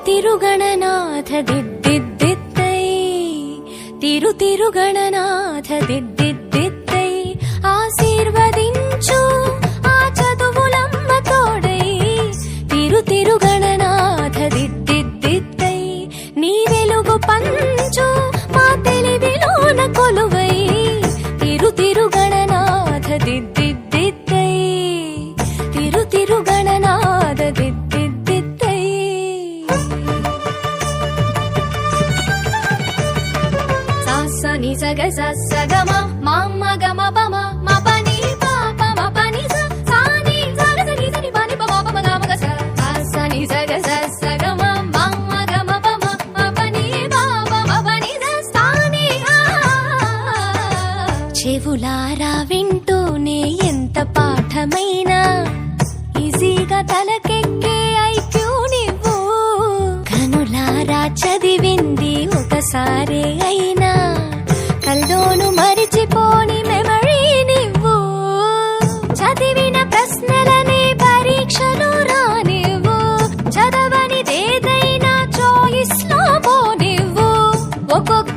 తిరుగణనాథ దిద్దిద్దిత్తై తిరుగణనాథ దిద్దిద్దిత్తై ఆశీర్వదించు ఆ చదువులమ్మ తోడై తిరుగణనాథ దిద్దిద్దిత్తై నీ వెలుగు పంచు మా తెలివిలోన కొలువై తిరుగణనాథ దిద్దిద్దిత్తై తిరుగణనాథ దిద్దిద్దిత్తై సాని సగ సగమ మామ గమ పమ మపని పాప మపని సాని సగ సని సని పని పమ పమ గమ గ సాని సగ సగమ మామ గమ పమ మపని పాప మపని సాని చెవులారా వింటూనే ఎంత పాఠమైనా ఈజీగా తలకెక్కే ఐక్యూ నువ్వు కనులారా చదివింది ఒకసారే అయినా కల్లోను మరిచిపోని మెమరీ నువ్వు చదివిన ప్రశ్నలనే పరీక్షలు రానివ్వు చదవనిదేదైనా చాయిస్ లో పోనివ్వు ఒక్కొక్క